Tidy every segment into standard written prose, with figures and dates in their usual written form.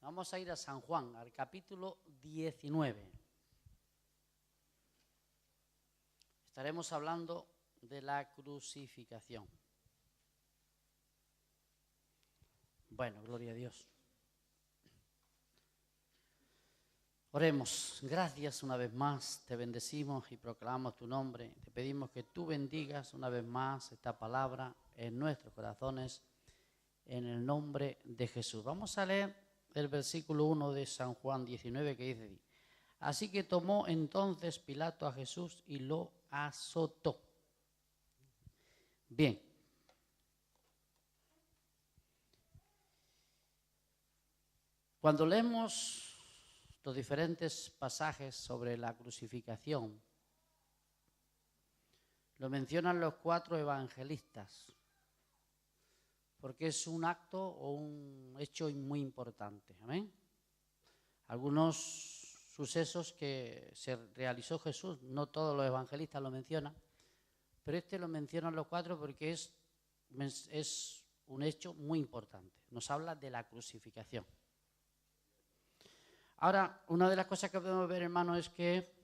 Vamos a ir a San Juan, al capítulo 19. Estaremos hablando de la crucificación. Bueno, gloria a Dios. Oremos. Gracias una vez más, te bendecimos y proclamamos tu nombre. Te pedimos que tú bendigas una vez más esta palabra en nuestros corazones, en el nombre de Jesús. Vamos a leer el versículo 1 de San Juan 19 que dice: así que tomó entonces Pilato a Jesús y lo azotó. Bien. Cuando leemos los diferentes pasajes sobre la crucificación, lo mencionan los 4 evangelistas, porque es un acto o un hecho muy importante. Amén. Algunos sucesos que se realizó Jesús, no todos los evangelistas lo mencionan, pero este lo mencionan los 4 porque es un hecho muy importante. Nos habla de la crucificación. Ahora, una de las cosas que podemos ver, hermano, es que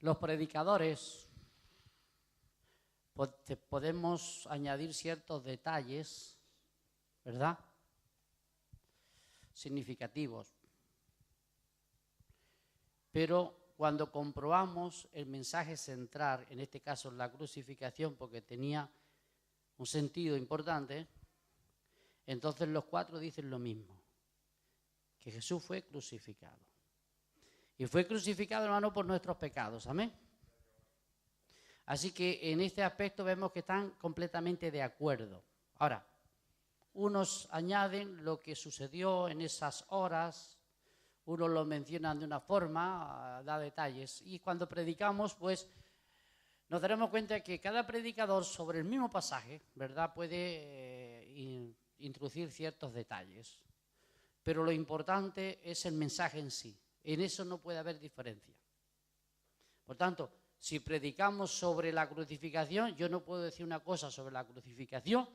los predicadores podemos añadir ciertos detalles, ¿verdad?, significativos. Pero cuando comprobamos el mensaje central, en este caso la crucificación, porque tenía un sentido importante, entonces los 4 dicen lo mismo, que Jesús fue crucificado. Y fue crucificado, hermano, por nuestros pecados. Amén. Así que en este aspecto vemos que están completamente de acuerdo. Ahora, unos añaden lo que sucedió en esas horas, unos lo mencionan de una forma, da detalles. Y cuando predicamos, pues, nos daremos cuenta que cada predicador sobre el mismo pasaje, ¿verdad?, puede introducir ciertos detalles. Pero lo importante es el mensaje en sí. En eso no puede haber diferencia. Por tanto, si predicamos sobre la crucificación, yo no puedo decir una cosa sobre la crucificación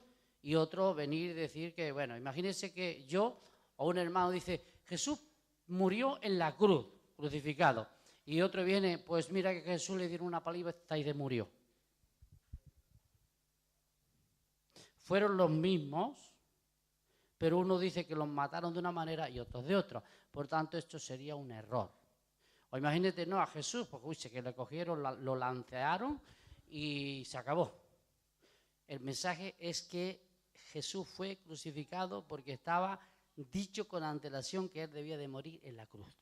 y otro venir y decir que, bueno, imagínense que yo o un hermano dice, Jesús murió en la cruz, crucificado. Y otro viene, pues mira que Jesús le dieron una paliza y murió. Fueron los mismos, pero uno dice que los mataron de una manera y otros de otra. Por tanto, esto sería un error. O imagínate, no, a Jesús, porque que le cogieron, lo lancearon y se acabó. El mensaje es que Jesús fue crucificado porque estaba dicho con antelación que él debía de morir en la cruz.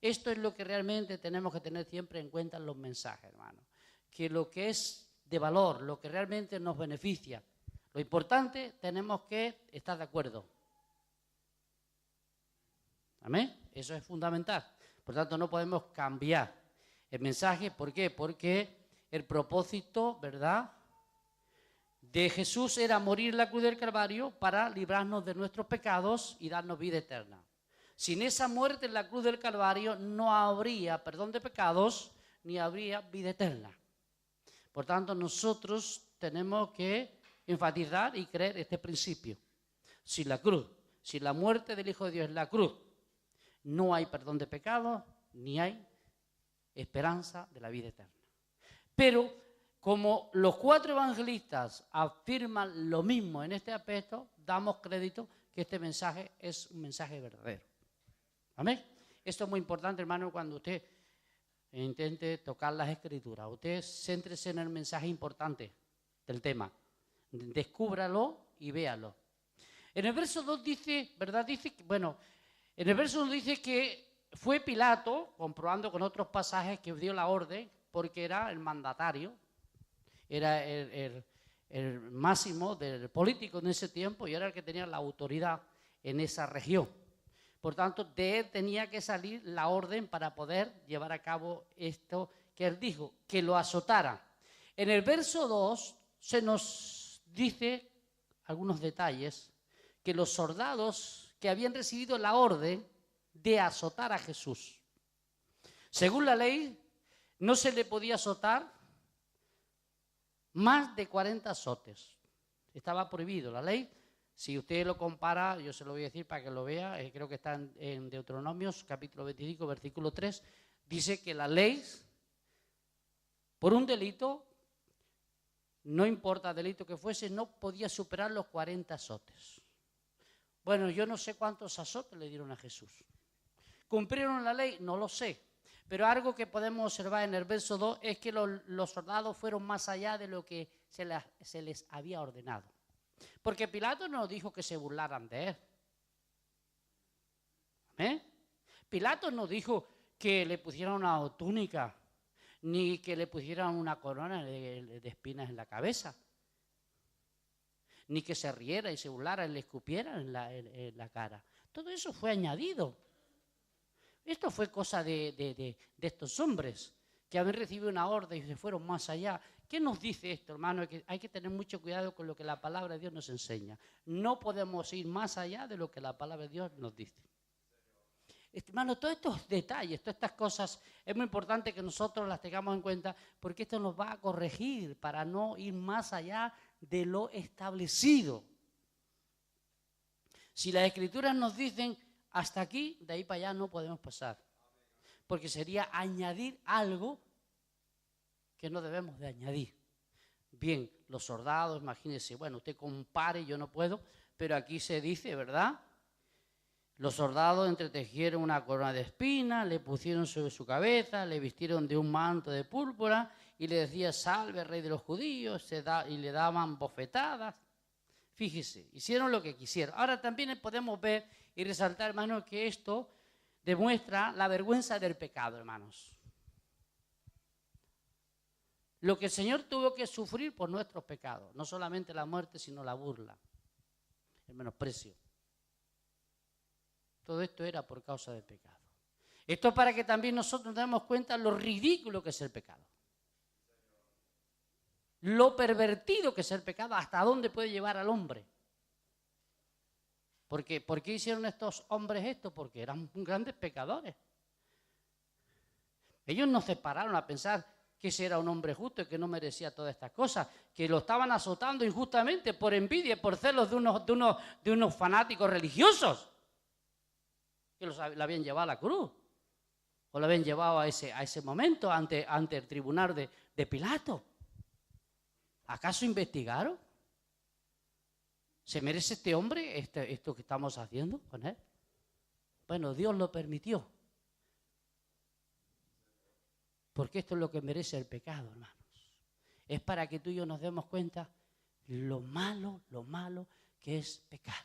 Esto es lo que realmente tenemos que tener siempre en cuenta en los mensajes, hermano. Que lo que es de valor, lo que realmente nos beneficia, lo importante, tenemos que estar de acuerdo. ¿Amén? Eso es fundamental. Por tanto, no podemos cambiar el mensaje. ¿Por qué? Porque el propósito, ¿verdad?, de Jesús era morir en la cruz del Calvario para librarnos de nuestros pecados y darnos vida eterna. Sin esa muerte en la cruz del Calvario no habría perdón de pecados ni habría vida eterna. Por tanto, nosotros tenemos que enfatizar y creer este principio. Si la cruz, si la muerte del Hijo de Dios es la cruz, no hay perdón de pecados ni hay esperanza de la vida eterna. Pero como los 4 evangelistas afirman lo mismo en este aspecto, damos crédito que este mensaje es un mensaje verdadero. ¿Amén? Esto es muy importante, hermano, cuando usted intente tocar las Escrituras. Usted céntrese en el mensaje importante del tema. Descúbralo y véalo. En el verso 2 dice, ¿verdad? En el verso 1 dice que fue Pilato, comprobando con otros pasajes, que dio la orden, porque era el mandatario, era el máximo del político en ese tiempo y era el que tenía la autoridad en esa región. Por tanto, de él tenía que salir la orden para poder llevar a cabo esto que él dijo, que lo azotara. En el verso 2 se nos dice algunos detalles, que los soldados que habían recibido la orden de azotar a Jesús, según la ley, no se le podía azotar más de 40 azotes. Estaba prohibido. La ley Si usted lo compara, yo se lo voy a decir para que lo vea, creo que está en Deuteronomios, capítulo 25, versículo 3, dice que la ley, por un delito, no importa el delito que fuese, no podía superar los 40 azotes. Bueno, yo no sé cuántos azotes le dieron a Jesús. ¿Cumplieron la ley? No lo sé. Pero algo que podemos observar en el verso 2 es que los soldados fueron más allá de lo que se les había ordenado. Porque Pilato no dijo que se burlaran de él. Pilato no dijo que le pusieran una túnica, ni que le pusieran una corona de espinas en la cabeza, ni que se riera y se burlara y le escupiera en la cara. Todo eso fue añadido. Esto fue cosa de estos hombres que habían recibido una orden y se fueron más allá. ¿Qué nos dice esto, hermano? Que hay que tener mucho cuidado con lo que la palabra de Dios nos enseña. No podemos ir más allá de lo que la palabra de Dios nos dice. Hermano, todos estos detalles, todas estas cosas, es muy importante que nosotros las tengamos en cuenta porque esto nos va a corregir para no ir más allá de lo establecido. Si las Escrituras nos dicen hasta aquí, de ahí para allá no podemos pasar. Porque sería añadir algo que no debemos de añadir. Bien, los soldados, imagínense, bueno, usted compare, yo no puedo, pero aquí se dice, ¿verdad? Los soldados entretejieron una corona de espinas, le pusieron sobre su cabeza, le vistieron de un manto de púrpura y le decía, salve, rey de los judíos, y le daban bofetadas. Fíjese, hicieron lo que quisieron. Ahora también podemos ver y resaltar, hermanos, que esto demuestra la vergüenza del pecado, hermanos. Lo que el Señor tuvo que sufrir por nuestros pecados, no solamente la muerte, sino la burla, el menosprecio. Todo esto era por causa del pecado. Esto es para que también nosotros nos demos cuenta de lo ridículo que es el pecado. Lo pervertido que es el pecado, hasta dónde puede llevar al hombre. ¿Por qué hicieron estos hombres esto? Porque eran grandes pecadores. Ellos no se pararon a pensar que ese era un hombre justo y que no merecía todas estas cosas, que lo estaban azotando injustamente por envidia, por celos de unos fanáticos religiosos que lo habían llevado a la cruz o lo habían llevado a ese momento ante el tribunal de Pilato. ¿Acaso investigaron? ¿Se merece este hombre esto que estamos haciendo con él? Bueno, Dios lo permitió. Porque esto es lo que merece el pecado, hermanos. Es para que tú y yo nos demos cuenta lo malo que es pecar.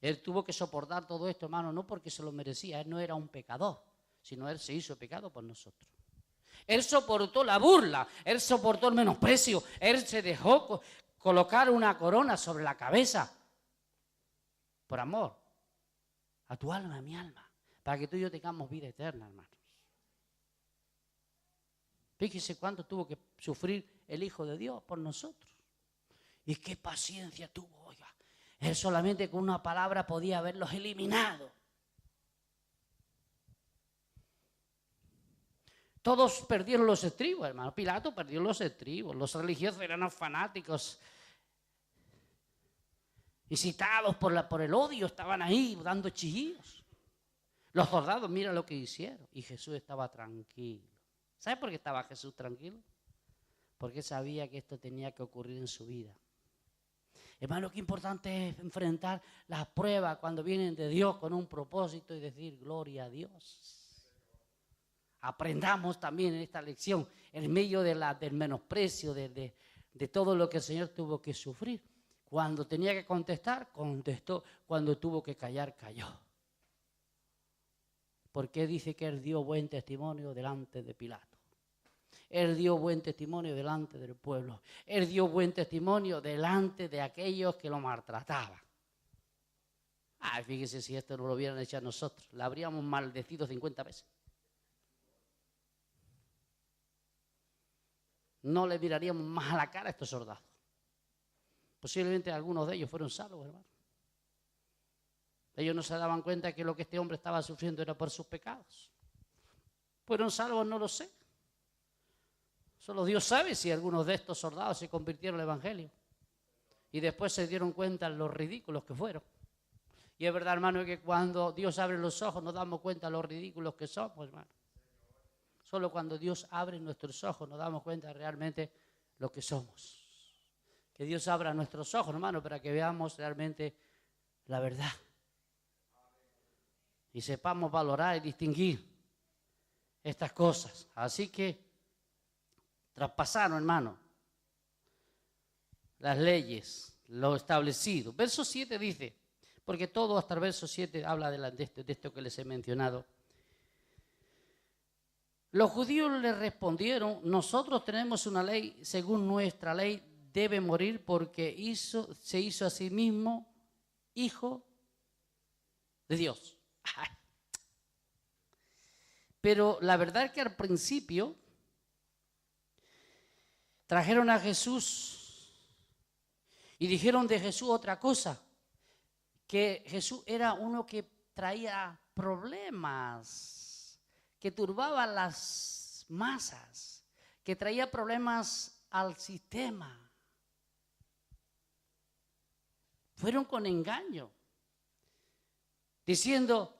Él tuvo que soportar todo esto, hermano, no porque se lo merecía. Él no era un pecador, sino él se hizo pecado por nosotros. Él soportó la burla, él soportó el menosprecio, él se dejó colocar una corona sobre la cabeza por amor a tu alma, a mi alma, para que tú y yo tengamos vida eterna, hermanos. Fíjese cuánto tuvo que sufrir el Hijo de Dios por nosotros. Y qué paciencia tuvo, oiga. Él solamente con una palabra podía haberlos eliminado. Todos perdieron los estribos, hermano. Pilato perdió los estribos. Los religiosos eran fanáticos, incitados por el odio, estaban ahí dando chillidos. Los soldados, mira lo que hicieron. Y Jesús estaba tranquilo. ¿Sabe por qué estaba Jesús tranquilo? Porque sabía que esto tenía que ocurrir en su vida. Hermano, qué importante es enfrentar las pruebas cuando vienen de Dios con un propósito y decir gloria a Dios. Aprendamos también en esta lección, en medio del menosprecio, de todo lo que el Señor tuvo que sufrir. Cuando tenía que contestar, contestó. Cuando tuvo que callar, calló. Porque dice que él dio buen testimonio delante de Pilato. Él dio buen testimonio delante del pueblo. Él dio buen testimonio delante de aquellos que lo maltrataban. Ay, fíjese si esto no lo hubieran hecho a nosotros. La habríamos maldecido 50 veces. No le miraríamos más a la cara a estos soldados. Posiblemente algunos de ellos fueron salvos, hermano. Ellos no se daban cuenta que lo que este hombre estaba sufriendo era por sus pecados. ¿Fueron salvos? No lo sé. Solo Dios sabe si algunos de estos soldados se convirtieron al Evangelio. y después se dieron cuenta los ridículos que fueron. Y es verdad, hermano, que cuando Dios abre los ojos nos damos cuenta de los ridículos que somos, hermano. Solo cuando Dios abre nuestros ojos nos damos cuenta realmente lo que somos. Que Dios abra nuestros ojos, hermano, para que veamos realmente la verdad. Y sepamos valorar y distinguir estas cosas. Así que traspasaron, hermano, las leyes, lo establecido. Verso 7 dice, porque todo hasta el verso 7 habla de esto que les he mencionado. Los judíos le respondieron, nosotros tenemos una ley, según nuestra ley debe morir porque se hizo a sí mismo hijo de Dios. Pero la verdad es que al principio trajeron a Jesús y dijeron de Jesús otra cosa, que Jesús era uno que traía problemas, que turbaba las masas, que traía problemas al sistema. Fueron con engaño, diciendo,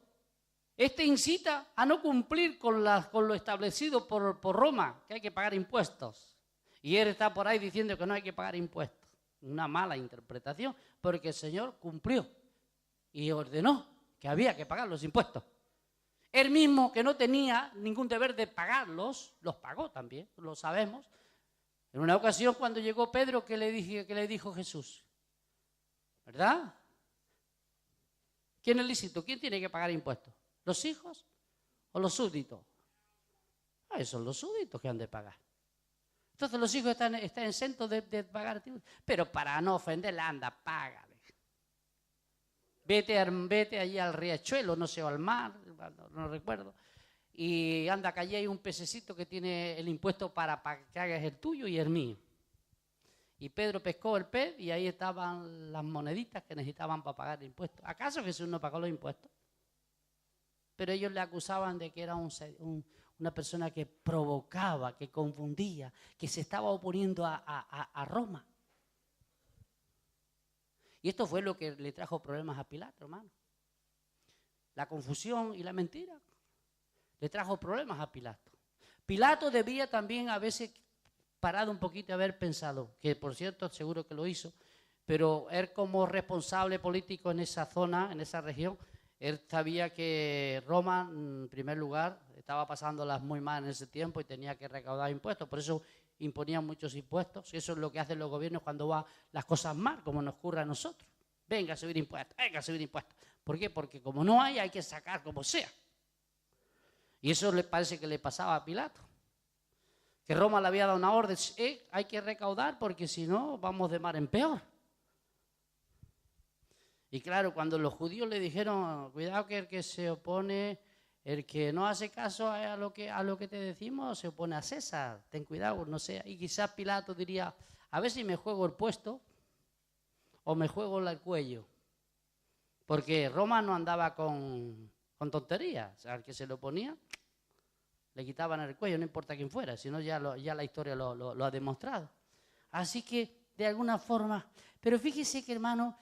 este incita a no cumplir con lo establecido por Roma, que hay que pagar impuestos. Y él está por ahí diciendo que no hay que pagar impuestos. Una mala interpretación, porque el Señor cumplió y ordenó que había que pagar los impuestos. Él mismo, que no tenía ningún deber de pagarlos, los pagó también, lo sabemos. En una ocasión cuando llegó Pedro, ¿qué le dijo Jesús? ¿Verdad? ¿Quién es lícito? ¿Quién tiene que pagar impuestos? ¿Los hijos o los súbditos? Son los súbditos que han de pagar. Entonces los hijos están exentos de pagar tributo. Pero para no ofenderle, anda, págale. Vete allí al riachuelo, no sé, o al mar, no recuerdo. Y anda, que allí hay un pececito que tiene el impuesto para que hagas el tuyo y el mío. Y Pedro pescó el pez y ahí estaban las moneditas que necesitaban para pagar el impuesto. ¿Acaso Jesús no pagó los impuestos? Pero ellos le acusaban de que era una persona que provocaba, que confundía, que se estaba oponiendo a Roma. Y esto fue lo que le trajo problemas a Pilato, hermano. La confusión y la mentira le trajo problemas a Pilato. Pilato debía también a veces parado un poquito y haber pensado, que por cierto seguro que lo hizo, pero él como responsable político en esa zona, en esa región, él sabía que Roma, en primer lugar, estaba pasándolas muy mal en ese tiempo y tenía que recaudar impuestos, por eso imponían muchos impuestos, y eso es lo que hacen los gobiernos cuando van las cosas mal, como nos ocurre a nosotros. Venga a subir impuestos, venga a subir impuestos. ¿Por qué? Porque como no hay que sacar como sea. Y eso le parece que le pasaba a Pilato. Que Roma le había dado una orden, hay que recaudar porque si no vamos de mal en peor. Y claro, cuando los judíos le dijeron, cuidado que el que se opone, el que no hace caso a lo que te decimos, se opone a César, ten cuidado, no sé. Y quizás Pilato diría, a ver si me juego el puesto o me juego el cuello. Porque Roma no andaba con tonterías, o sea, al que se le oponía, le quitaban el cuello, no importa quién fuera, sino ya la historia lo ha demostrado. Así que, de alguna forma, pero fíjese que, hermano,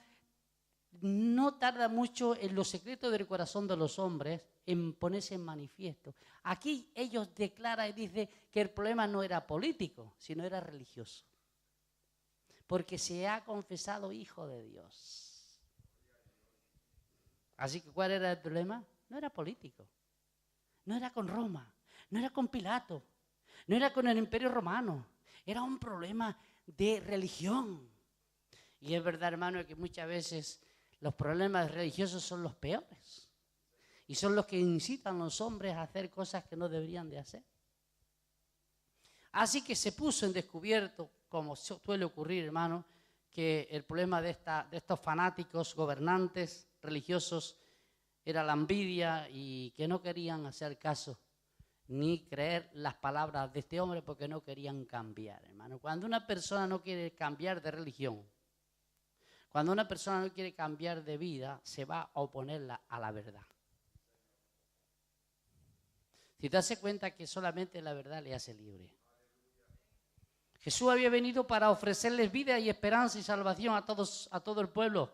no tarda mucho en los secretos del corazón de los hombres en ponerse en manifiesto. Aquí ellos declaran y dicen que el problema no era político, sino era religioso. Porque se ha confesado hijo de Dios. Así que, ¿cuál era el problema? No era político, no era con Roma, no era con Pilato, no era con el Imperio Romano, era un problema de religión. Y es verdad, hermano, que muchas veces los problemas religiosos son los peores y son los que incitan a los hombres a hacer cosas que no deberían de hacer. Así que se puso en descubierto, como suele ocurrir, hermano, que el problema de estos fanáticos gobernantes religiosos era la envidia y que no querían hacer caso ni creer las palabras de este hombre porque no querían cambiar, hermano. Cuando una persona no quiere cambiar de religión, cuando una persona no quiere cambiar de vida, se va a oponer a la verdad. Si te das cuenta que solamente la verdad le hace libre. Jesús había venido para ofrecerles vida y esperanza y salvación a todo el pueblo,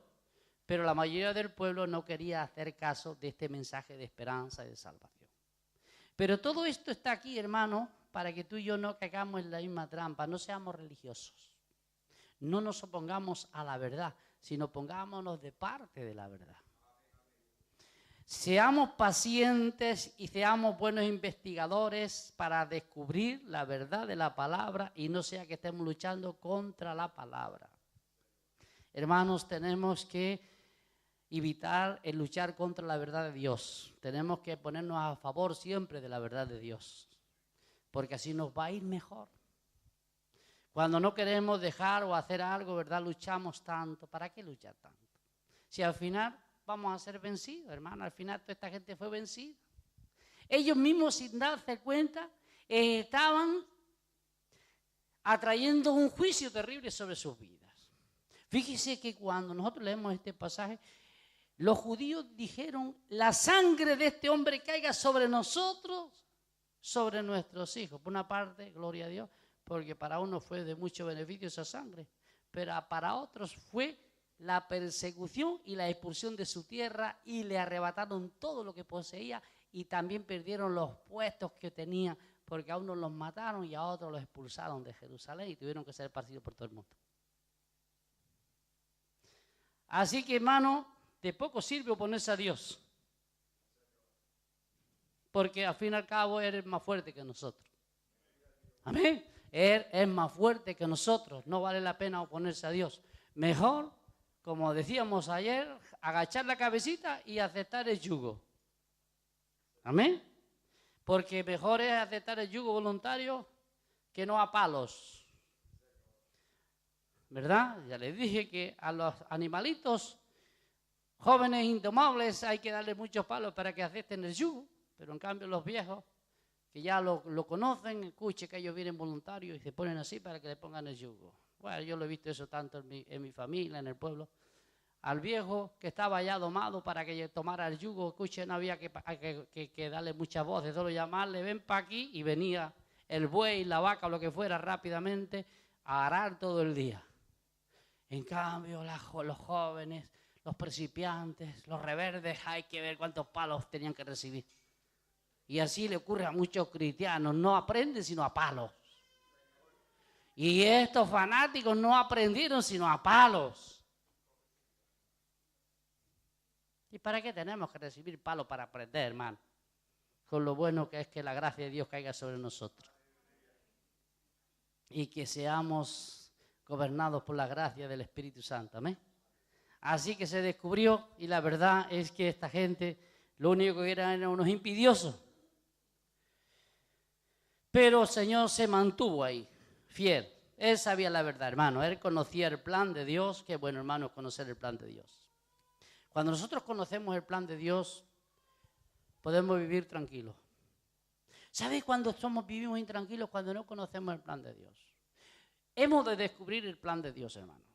pero la mayoría del pueblo no quería hacer caso de este mensaje de esperanza y de salvación. Pero todo esto está aquí, hermano, para que tú y yo no caigamos en la misma trampa, no seamos religiosos, no nos opongamos a la verdad, sino pongámonos de parte de la verdad. Seamos pacientes y seamos buenos investigadores para descubrir la verdad de la palabra y no sea que estemos luchando contra la palabra. Hermanos, tenemos que evitar el luchar contra la verdad de Dios. Tenemos que ponernos a favor siempre de la verdad de Dios, porque así nos va a ir mejor. Cuando no queremos dejar o hacer algo, ¿verdad? Luchamos tanto. ¿Para qué luchar tanto? Si al final vamos a ser vencidos, hermano. Al final toda esta gente fue vencida. Ellos mismos, sin darse cuenta, estaban atrayendo un juicio terrible sobre sus vidas. Fíjese que cuando nosotros leemos este pasaje, los judíos dijeron: la sangre de este hombre caiga sobre nosotros, sobre nuestros hijos. Por una parte, gloria a Dios, porque para uno fue de mucho beneficio esa sangre, pero para otros fue la persecución y la expulsión de su tierra, y le arrebataron todo lo que poseía y también perdieron los puestos que tenían, porque a unos los mataron y a otros los expulsaron de Jerusalén y tuvieron que ser esparcidos por todo el mundo. Así que, hermano, de poco sirve oponerse a Dios, porque al fin y al cabo Él es más fuerte que nosotros. Amén. Él es más fuerte que nosotros, no vale la pena oponerse a Dios. Mejor, como decíamos ayer, agachar la cabecita y aceptar el yugo. Amén. Porque mejor es aceptar el yugo voluntario que no a palos. ¿Verdad? Ya les dije que a los animalitos jóvenes indomables hay que darle muchos palos para que acepten el yugo, pero en cambio los viejos, que ya lo conocen, escuche que ellos vienen voluntarios y se ponen así para que le pongan el yugo. Bueno, yo lo he visto eso tanto en mi familia, en el pueblo. Al viejo que estaba ya domado para que tomara el yugo, escuche, no había que darle muchas voces, solo llamarle: ven para aquí, y venía el buey, la vaca o lo que fuera rápidamente a arar todo el día. En cambio, los jóvenes, los principiantes, los reverdes, hay que ver cuántos palos tenían que recibir. Y así le ocurre a muchos cristianos, no aprenden sino a palos. Y estos fanáticos no aprendieron sino a palos. ¿Y para qué tenemos que recibir palos para aprender, hermano? Con lo bueno que es que la gracia de Dios caiga sobre nosotros. Y que seamos gobernados por la gracia del Espíritu Santo. Amén. Así que se descubrió, y la verdad es que esta gente lo único que eran unos envidiosos. Pero el Señor se mantuvo ahí, fiel. Él sabía la verdad, hermano. Él conocía el plan de Dios. Qué bueno, hermano, conocer el plan de Dios. Cuando nosotros conocemos el plan de Dios, podemos vivir tranquilos. ¿Sabes cuándo vivimos intranquilos? Cuando no conocemos el plan de Dios. Hemos de descubrir el plan de Dios, hermano.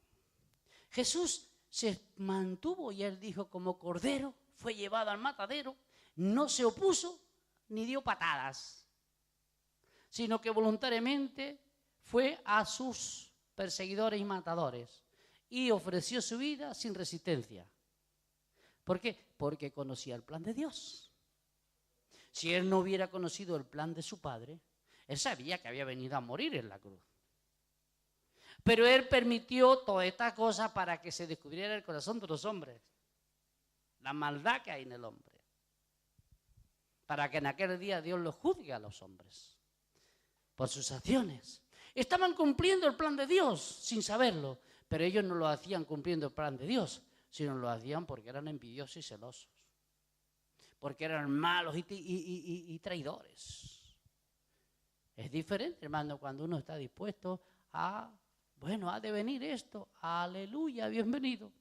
Jesús se mantuvo y Él dijo: como cordero fue llevado al matadero, no se opuso ni dio patadas, sino que voluntariamente fue a sus perseguidores y matadores y ofreció su vida sin resistencia. ¿Por qué? Porque conocía el plan de Dios. Si Él no hubiera conocido el plan de su Padre, Él sabía que había venido a morir en la cruz. Pero Él permitió toda esta cosa para que se descubriera el corazón de los hombres, la maldad que hay en el hombre, para que en aquel día Dios los juzgue a los hombres por sus acciones. Estaban cumpliendo el plan de Dios sin saberlo, pero ellos no lo hacían cumpliendo el plan de Dios, sino lo hacían porque eran envidiosos y celosos, porque eran malos y traidores. Es diferente, hermano, cuando uno está dispuesto a, bueno, ha de venir esto, aleluya, bienvenido,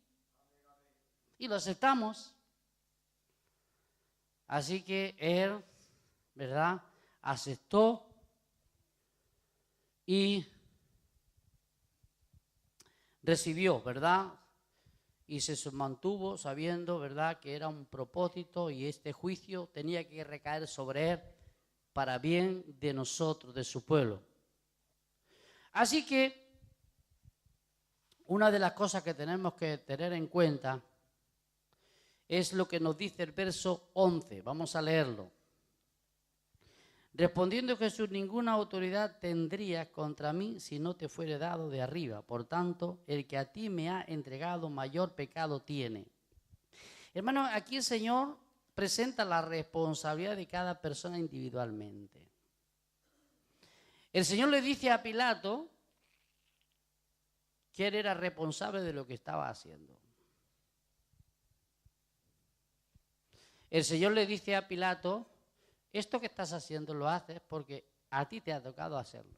y lo aceptamos. Así que Él, ¿verdad?, aceptó y recibió, ¿verdad?, y se mantuvo sabiendo, ¿verdad?, que era un propósito y este juicio tenía que recaer sobre Él para bien de nosotros, de su pueblo. Así que una de las cosas que tenemos que tener en cuenta es lo que nos dice el verso 11. Vamos a leerlo. Respondiendo Jesús, ninguna autoridad tendrías contra mí si no te fuere dado de arriba. Por tanto, el que a ti me ha entregado mayor pecado tiene. Hermano, aquí el Señor presenta la responsabilidad de cada persona individualmente. El Señor le dice a Pilato que él era responsable de lo que estaba haciendo. El Señor le dice a Pilato, esto que estás haciendo lo haces porque a ti te ha tocado hacerlo.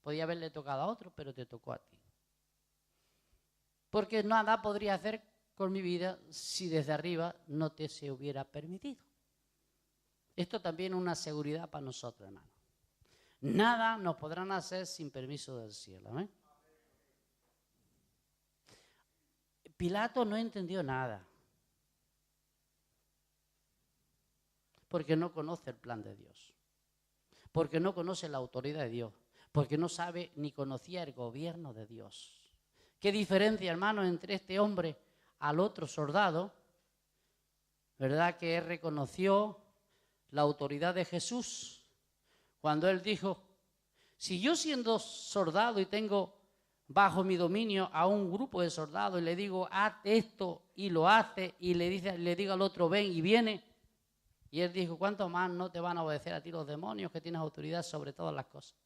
Podía haberle tocado a otro, pero te tocó a ti. Porque nada podría hacer con mi vida si desde arriba no te se hubiera permitido. Esto también es una seguridad para nosotros, hermano. Nada nos podrán hacer sin permiso del cielo. Pilato no entendió nada. Porque no conoce el plan de Dios, porque no conoce la autoridad de Dios, porque no sabe ni conocía el gobierno de Dios. ¿Qué diferencia, hermano, entre este hombre al otro soldado? ¿Verdad que él reconoció la autoridad de Jesús cuando él dijo, si yo siendo soldado y tengo bajo mi dominio a un grupo de soldados y le digo, haz esto y lo hace y le digo al otro, ven y viene? Y él dijo, ¿cuánto más no te van a obedecer a ti los demonios que tienes autoridad sobre todas las cosas?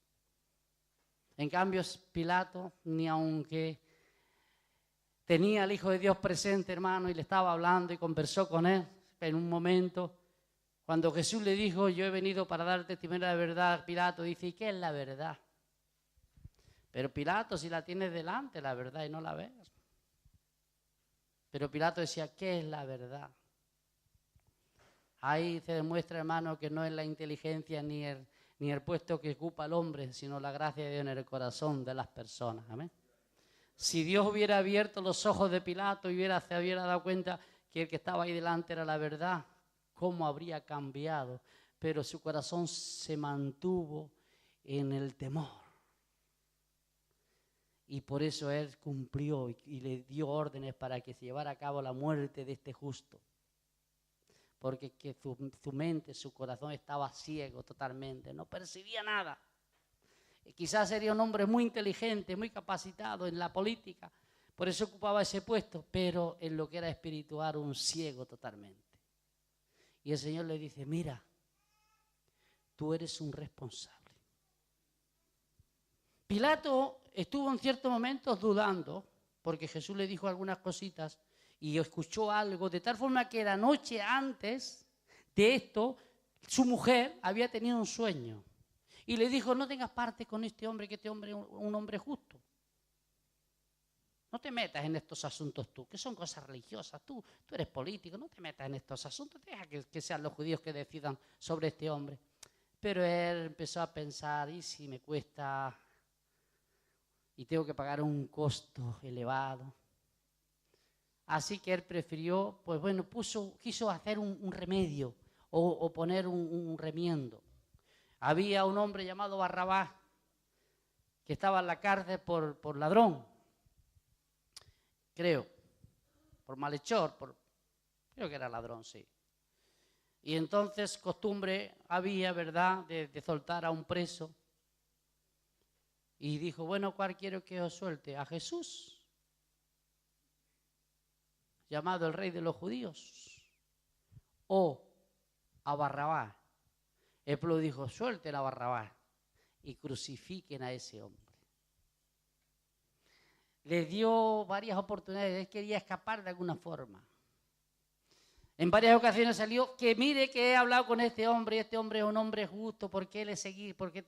En cambio, Pilato, ni aunque tenía al Hijo de Dios presente, hermano, y le estaba hablando y conversó con él, en un momento, cuando Jesús le dijo, yo he venido para dar testimonio de la verdad, Pilato dice, ¿y qué es la verdad? Pero Pilato, si la tienes delante, la verdad, y no la ves. Pero Pilato decía, ¿qué es la verdad? Ahí se demuestra, hermano, que no es la inteligencia ni el puesto que ocupa el hombre, sino la gracia de Dios en el corazón de las personas. Amén. Si Dios hubiera abierto los ojos de Pilato y se hubiera dado cuenta que el que estaba ahí delante era la verdad, ¿cómo habría cambiado? Pero su corazón se mantuvo en el temor. Y por eso él cumplió y le dio órdenes para que se llevara a cabo la muerte de este justo. Porque su mente, su corazón estaba ciego totalmente, no percibía nada. Quizás sería un hombre muy inteligente, muy capacitado en la política, por eso ocupaba ese puesto, pero en lo que era espiritual, un ciego totalmente. Y el Señor le dice, mira, tú eres un responsable. Pilato estuvo en ciertos momentos dudando, porque Jesús le dijo algunas cositas, y escuchó algo, de tal forma que la noche antes de esto, su mujer había tenido un sueño. Y le dijo, no tengas parte con este hombre, que este hombre es un hombre justo. No te metas en estos asuntos tú, que son cosas religiosas. Tú eres político, no te metas en estos asuntos. Deja que sean los judíos que decidan sobre este hombre. Pero él empezó a pensar, ¿y si me cuesta y tengo que pagar un costo elevado? Así que él prefirió, pues bueno, quiso hacer un remedio o poner un remiendo. Había un hombre llamado Barrabás que estaba en la cárcel por ladrón, creo, por malhechor, creo que era ladrón, sí. Y entonces costumbre había, ¿verdad?, de soltar a un preso. Y dijo, bueno, ¿cuál quiero que os suelte? ¿A Jesús, llamado el rey de los judíos, o a Barrabás? El pueblo dijo, suelten a Barrabás y crucifiquen a ese hombre. Le dio varias oportunidades, él quería escapar de alguna forma. En varias ocasiones salió, que mire que he hablado con este hombre, y este hombre es un hombre justo, ¿por qué le seguís? ¿Por qué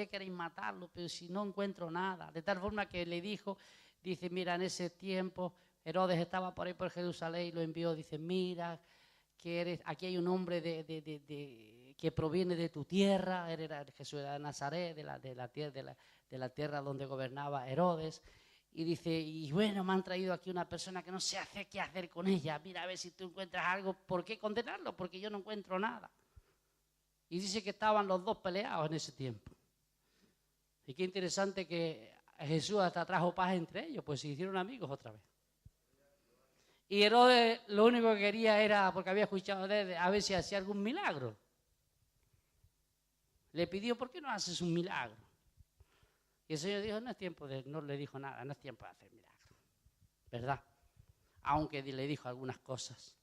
queréis matarlo? Pero si no encuentro nada. De tal forma que le dijo, dice, mira, en ese tiempo Herodes estaba por ahí por Jerusalén y lo envió, dice, mira, aquí hay un hombre que proviene de tu tierra, él era Jesús de Nazaret, de la tierra donde gobernaba Herodes, y dice, y bueno, me han traído aquí una persona que no sé qué hacer con ella, mira a ver si tú encuentras algo, ¿por qué condenarlo? Porque yo no encuentro nada. Y dice que estaban los dos peleados en ese tiempo. Y qué interesante que Jesús hasta trajo paz entre ellos, pues se hicieron amigos otra vez. Y Herodes lo único que quería era, porque había escuchado de él, a ver si hacía algún milagro. Le pidió, ¿por qué no haces un milagro? Y el Señor dijo, no le dijo nada, no es tiempo de hacer milagro, ¿verdad? Aunque le dijo algunas cosas.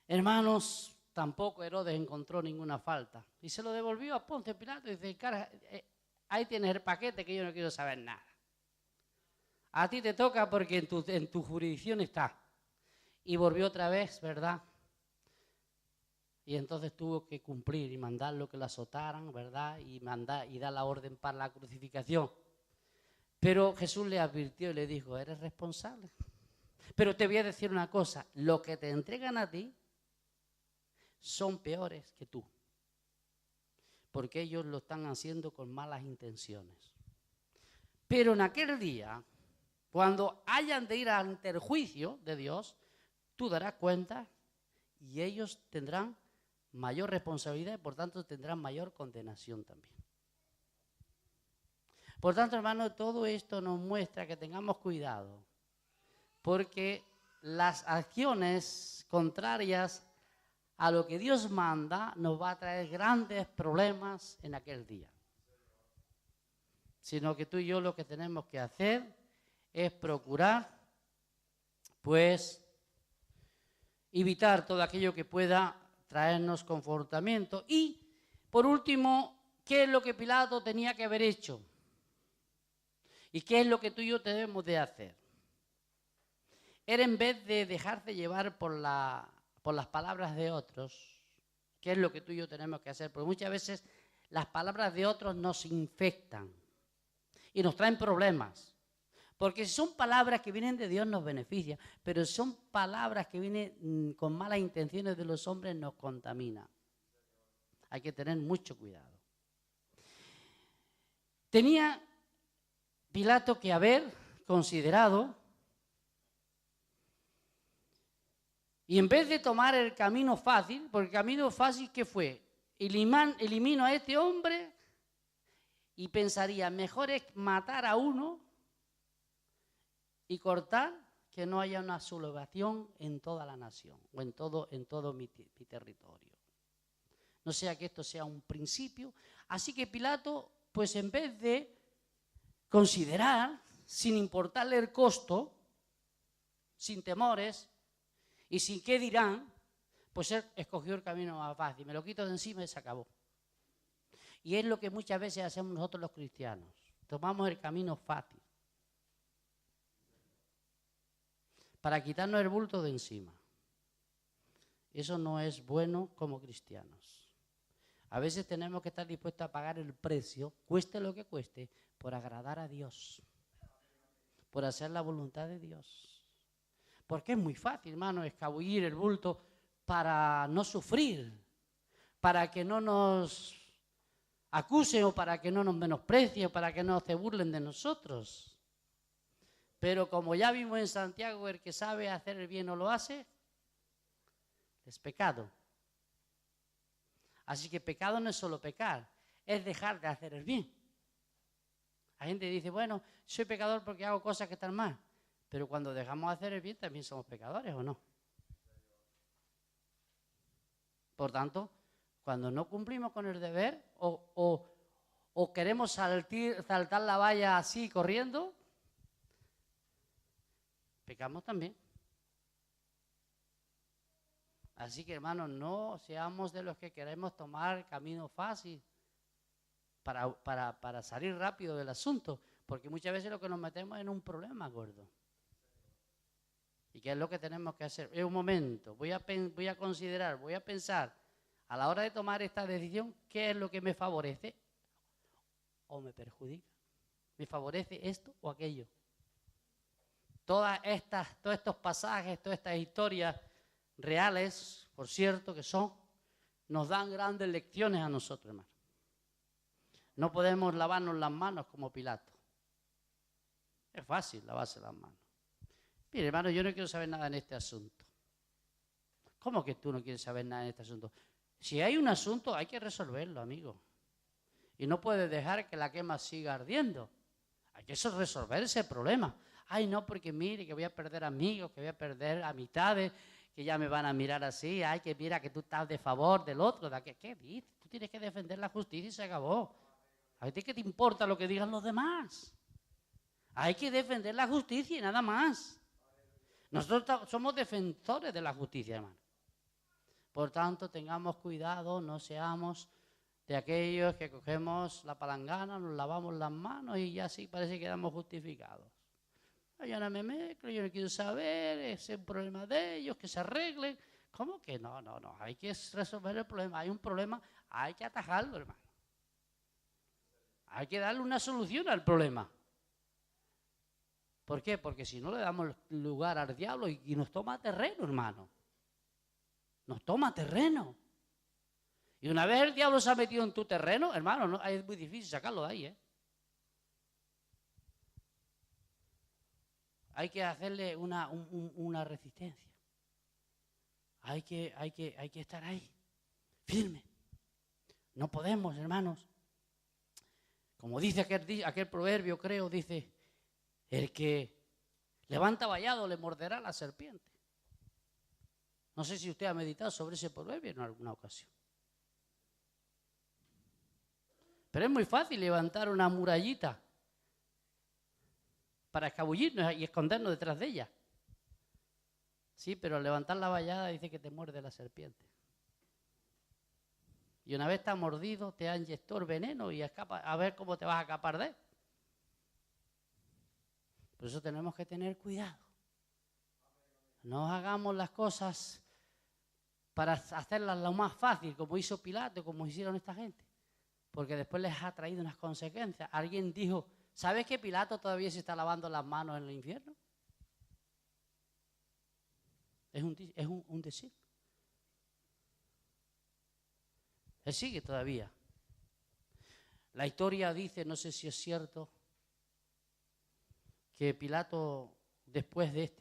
Hermanos, tampoco Herodes encontró ninguna falta. Y se lo devolvió a Poncio Pilato y dice, cara, ahí tienes el paquete que yo no quiero saber nada. A ti te toca porque en tu jurisdicción está. Y volvió otra vez, ¿verdad? Y entonces tuvo que cumplir y mandarlo que lo azotaran, ¿verdad? Y dar la orden para la crucificación. Pero Jesús le advirtió y le dijo, eres responsable. Pero te voy a decir una cosa, lo que te entregan a ti son peores que tú. Porque ellos lo están haciendo con malas intenciones. Pero en aquel día, cuando hayan de ir ante el juicio de Dios, tú darás cuenta y ellos tendrán mayor responsabilidad y por tanto tendrán mayor condenación también. Por tanto, hermano, todo esto nos muestra que tengamos cuidado, porque las acciones contrarias a lo que Dios manda nos va a traer grandes problemas en aquel día. Sino que tú y yo lo que tenemos que hacer es procurar, pues, evitar todo aquello que pueda traernos confortamiento. Y, por último, ¿qué es lo que Pilato tenía que haber hecho? ¿Y qué es lo que tú y yo debemos de hacer? Era en vez de dejarse llevar por las palabras de otros, ¿qué es lo que tú y yo tenemos que hacer? Porque muchas veces las palabras de otros nos infectan y nos traen problemas. Porque si son palabras que vienen de Dios nos benefician, pero si son palabras que vienen con malas intenciones de los hombres nos contamina. Hay que tener mucho cuidado. Tenía Pilato que haber considerado, y en vez de tomar el camino fácil, porque el camino fácil ¿qué fue? Elimino a este hombre y pensaría, mejor es matar a uno y cortar que no haya una sublevación en toda la nación o en todo mi territorio. No sea que esto sea un principio. Así que Pilato, pues en vez de considerar, sin importarle el costo, sin temores y sin qué dirán, pues él escogió el camino más fácil. Me lo quito de encima y se acabó. Y es lo que muchas veces hacemos nosotros los cristianos. Tomamos el camino fácil para quitarnos el bulto de encima. Eso no es bueno como cristianos. A veces tenemos que estar dispuestos a pagar el precio, cueste lo que cueste, por agradar a Dios, por hacer la voluntad de Dios. Porque es muy fácil, hermano, escabullir el bulto para no sufrir, para que no nos acusen o para que no nos menosprecien, para que no se burlen de nosotros. Pero como ya vimos en Santiago, el que sabe hacer el bien no lo hace, es pecado. Así que pecado no es solo pecar, es dejar de hacer el bien. La gente dice, bueno, soy pecador porque hago cosas que están mal. Pero cuando dejamos de hacer el bien también somos pecadores, ¿o no? Por tanto, cuando no cumplimos con el deber o queremos saltar la valla así corriendo, pecamos también. Así que, hermanos, no seamos de los que queremos tomar el camino fácil para salir rápido del asunto, porque muchas veces lo que nos metemos es en un problema gordo. ¿Y qué es lo que tenemos que hacer? En un momento, voy a considerar, voy a pensar, a la hora de tomar esta decisión, ¿qué es lo que me favorece o me perjudica? ¿Me favorece esto o aquello? Todos estos pasajes, todas estas historias reales, por cierto, nos dan grandes lecciones a nosotros, hermano. No podemos lavarnos las manos como Pilato. Es fácil lavarse las manos. Mire, hermano, yo no quiero saber nada en este asunto. ¿Cómo que tú no quieres saber nada en este asunto? Si hay un asunto, hay que resolverlo, amigo. Y no puedes dejar que la quema siga ardiendo. Hay que resolver ese problema. Ay, no, porque mire, que voy a perder amigos, que voy a perder amistades, que ya me van a mirar así. Ay, que mira que tú estás de favor del otro. ¿Qué dices? Tú tienes que defender la justicia y se acabó. ¿A ti qué te importa lo que digan los demás? Hay que defender la justicia y nada más. Nosotros somos defensores de la justicia, hermano. Por tanto, tengamos cuidado, no seamos de aquellos que cogemos la palangana, nos lavamos las manos y ya así parece que quedamos justificados. Yo no me mezclo, yo no quiero saber, ese es un problema de ellos, que se arreglen. ¿Cómo que no? Hay que resolver el problema. Hay un problema, hay que atajarlo, hermano. Hay que darle una solución al problema. ¿Por qué? Porque si no le damos lugar al diablo y nos toma terreno, hermano. Nos toma terreno. Y una vez el diablo se ha metido en tu terreno, hermano, no, es muy difícil sacarlo de ahí, ¿eh? Hay que hacerle una resistencia. Hay que estar ahí, firme. No podemos, hermanos. Como dice aquel proverbio, creo, dice, el que levanta vallado le morderá la serpiente. No sé si usted ha meditado sobre ese proverbio en alguna ocasión. Pero es muy fácil levantar una murallita para escabullirnos y escondernos detrás de ella. Sí, pero al levantar la vallada dice que te muerde la serpiente. Y una vez está mordido, te ha inyectado el veneno y escapa, a ver cómo te vas a escapar de él. Por eso tenemos que tener cuidado. No hagamos las cosas para hacerlas lo más fácil, como hizo Pilato, como hicieron esta gente. Porque después les ha traído unas consecuencias. Alguien dijo, ¿sabes que Pilato todavía se está lavando las manos en el infierno? Es un decir. Él sigue todavía. La historia dice, no sé si es cierto, que Pilato, después de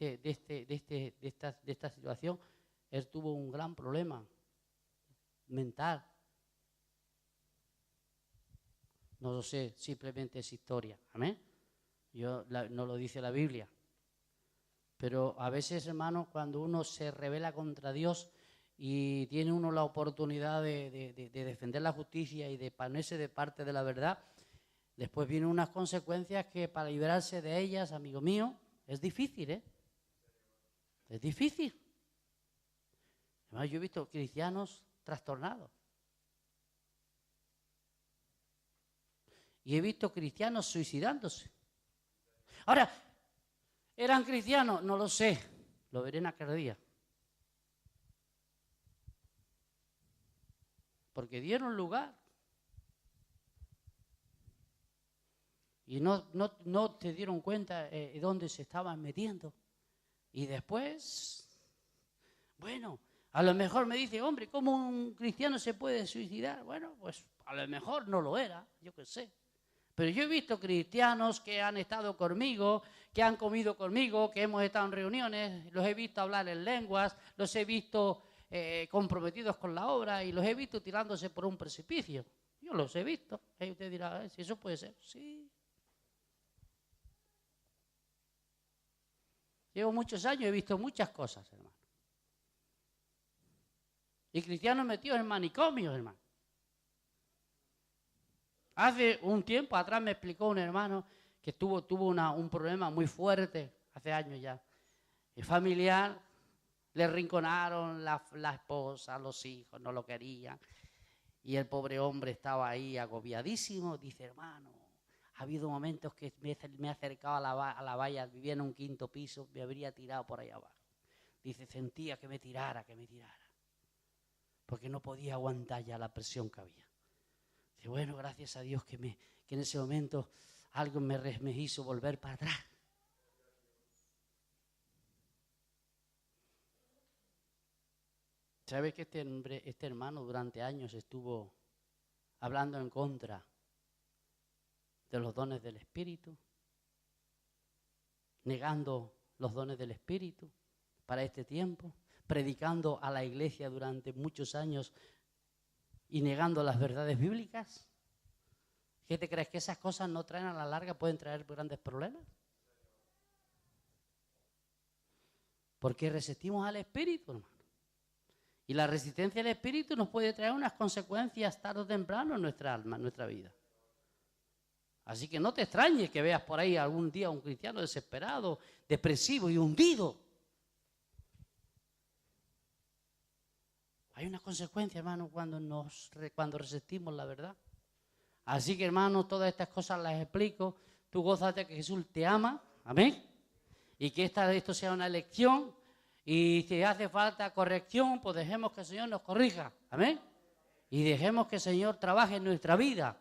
esta situación, él tuvo un gran problema mental. No lo sé, simplemente es historia. Amén. No lo dice la Biblia. Pero a veces, hermanos, cuando uno se rebela contra Dios y tiene uno la oportunidad de defender la justicia y de ponerse de parte de la verdad, después vienen unas consecuencias que para librarse de ellas, amigo mío, es difícil, ¿eh? Es difícil. Además, yo he visto cristianos trastornados. Y he visto cristianos suicidándose. Ahora, ¿eran cristianos? No lo sé. Lo veré en aquel día. Porque dieron lugar. Y no se dieron cuenta dónde se estaban metiendo. Y después, bueno, a lo mejor me dice, hombre, ¿cómo un cristiano se puede suicidar? Bueno, pues a lo mejor no lo era, yo qué sé. Pero yo he visto cristianos que han estado conmigo, que han comido conmigo, que hemos estado en reuniones, los he visto hablar en lenguas, los he visto comprometidos con la obra y los he visto tirándose por un precipicio. Yo los he visto. Y usted dirá, si eso puede ser. Sí. Llevo muchos años, he visto muchas cosas, hermano. Y cristianos metidos en manicomios, hermano. Hace un tiempo atrás me explicó un hermano que tuvo un problema muy fuerte, hace años ya, familiar, le rinconaron la esposa, los hijos, no lo querían, y el pobre hombre estaba ahí agobiadísimo. Dice, hermano, ha habido momentos que me he acercado a la valla, vivía en un 5º piso, me habría tirado por ahí abajo. Dice, sentía que me tirara, porque no podía aguantar ya la presión que había. Y bueno, gracias a Dios que en ese momento algo me hizo volver para atrás. ¿Sabe que este hermano durante años estuvo hablando en contra de los dones del Espíritu? Negando los dones del Espíritu para este tiempo, predicando a la iglesia durante muchos años y negando las verdades bíblicas. ¿Qué te crees? ¿Que esas cosas no traen a la larga, pueden traer grandes problemas? Porque resistimos al Espíritu, hermano. Y la resistencia al Espíritu nos puede traer unas consecuencias tarde o temprano en nuestra alma, en nuestra vida. Así que no te extrañes que veas por ahí algún día a un cristiano desesperado, depresivo y hundido. Hay una consecuencia, hermano, cuando resistimos la verdad. Así que, hermano, todas estas cosas las explico. Tú gózate que Jesús te ama, amén. Y que esto sea una lección. Y si hace falta corrección, pues dejemos que el Señor nos corrija, amén. Y dejemos que el Señor trabaje en nuestra vida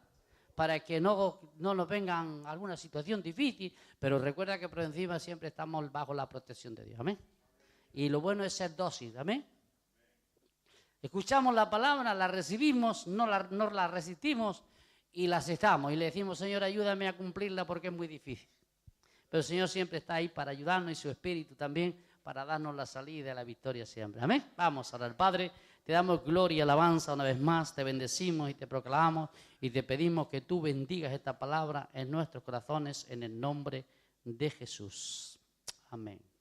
para que no nos vengan alguna situación difícil. Pero recuerda que por encima siempre estamos bajo la protección de Dios, amén. Y lo bueno es ser dócil, amén. Escuchamos la palabra, la recibimos, no la resistimos y la aceptamos. Y le decimos, Señor, ayúdame a cumplirla porque es muy difícil. Pero el Señor siempre está ahí para ayudarnos y su Espíritu también para darnos la salida y la victoria siempre. Amén. Vamos a orar. Padre, te damos gloria y alabanza una vez más. Te bendecimos y te proclamamos y te pedimos que tú bendigas esta palabra en nuestros corazones en el nombre de Jesús. Amén.